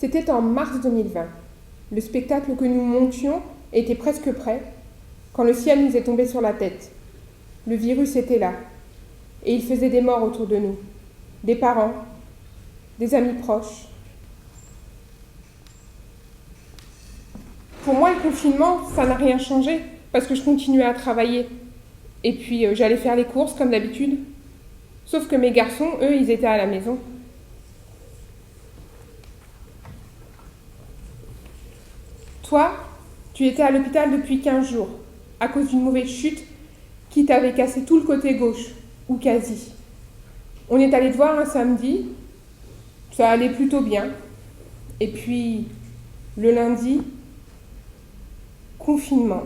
C'était en mars 2020. Le spectacle que nous montions était presque prêt, quand le ciel nous est tombé sur la tête. Le virus était là, et il faisait des morts autour de nous. Des parents, des amis proches. Pour moi, le confinement, ça n'a rien changé, parce que je continuais à travailler. Et puis, j'allais faire les courses, comme d'habitude. Sauf que mes garçons, eux, ils étaient à la maison. Toi, tu étais à l'hôpital depuis 15 jours, à cause d'une mauvaise chute qui t'avait cassé tout le côté gauche, ou quasi. On est allé te voir un samedi, ça allait plutôt bien. Et puis, le lundi, confinement.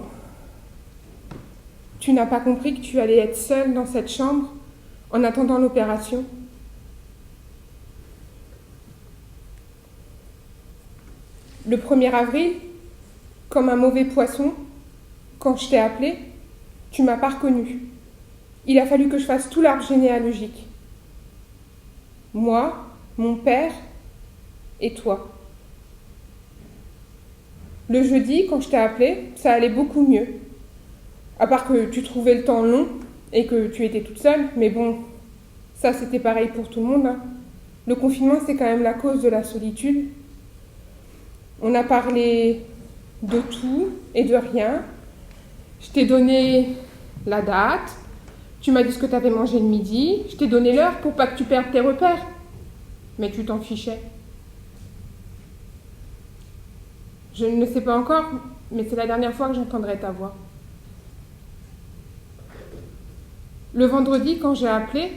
Tu n'as pas compris que tu allais être seule dans cette chambre en attendant l'opération? Le 1er avril, comme un mauvais poisson, quand je t'ai appelé, tu m'as pas reconnu. Il a fallu que je fasse tout l'arbre généalogique. Moi, mon père et toi. Le jeudi, quand je t'ai appelé, ça allait beaucoup mieux. À part que tu trouvais le temps long et que tu étais toute seule, mais bon, ça c'était pareil pour tout le monde, hein. Le confinement, c'est quand même la cause de la solitude. On a parlé de tout et de rien. Je t'ai donné la date, tu m'as dit ce que tu avais mangé le midi, je t'ai donné l'heure pour pas que tu perdes tes repères. Mais tu t'en fichais. Je ne le sais pas encore, mais c'est la dernière fois que j'entendrai ta voix. Le vendredi, quand j'ai appelé,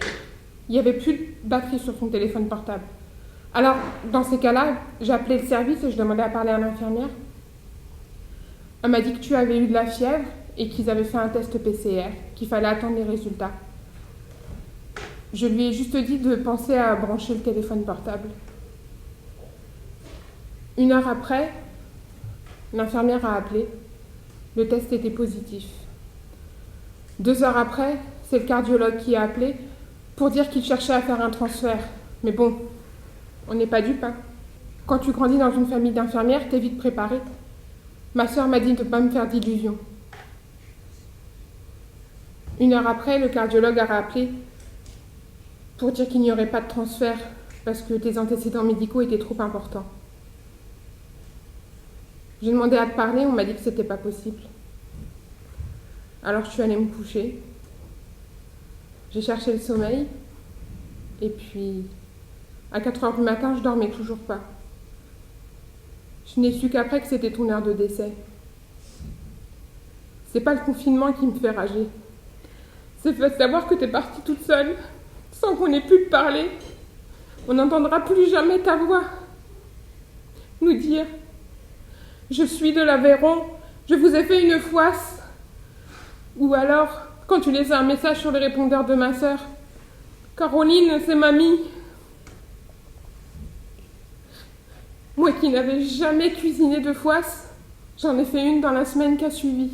il n'y avait plus de batterie sur son téléphone portable. Alors, dans ces cas-là, j'ai appelé le service et je demandais à parler à l'infirmière. Elle m'a dit que tu avais eu de la fièvre et qu'ils avaient fait un test PCR, qu'il fallait attendre les résultats. Je lui ai juste dit de penser à brancher le téléphone portable. 1 heure après, l'infirmière a appelé. Le test était positif. 2 heures après, c'est le cardiologue qui a appelé pour dire qu'il cherchait à faire un transfert. Mais bon, on n'est pas dupes, hein. Quand tu grandis dans une famille d'infirmières, t'es vite préparé. Ma sœur m'a dit de ne pas me faire d'illusions. 1 heure après, le cardiologue a rappelé pour dire qu'il n'y aurait pas de transfert parce que tes antécédents médicaux étaient trop importants. J'ai demandé à te parler, on m'a dit que c'était pas possible. Alors je suis allée me coucher. J'ai cherché le sommeil. Et puis, à 4 heures du matin, je dormais toujours pas. Je n'ai su qu'après que c'était ton heure de décès. C'est pas le confinement qui me fait rager. C'est le fait de savoir que t'es partie toute seule, sans qu'on ait pu te parler. On n'entendra plus jamais ta voix nous dire « Je suis de l'Aveyron, je vous ai fait une fouasse ». Ou alors, quand tu laissais un message sur le répondeur de ma sœur, « Caroline, c'est mamie ». Moi qui n'avais jamais cuisiné de fouasse, j'en ai fait une dans la semaine qui a suivi.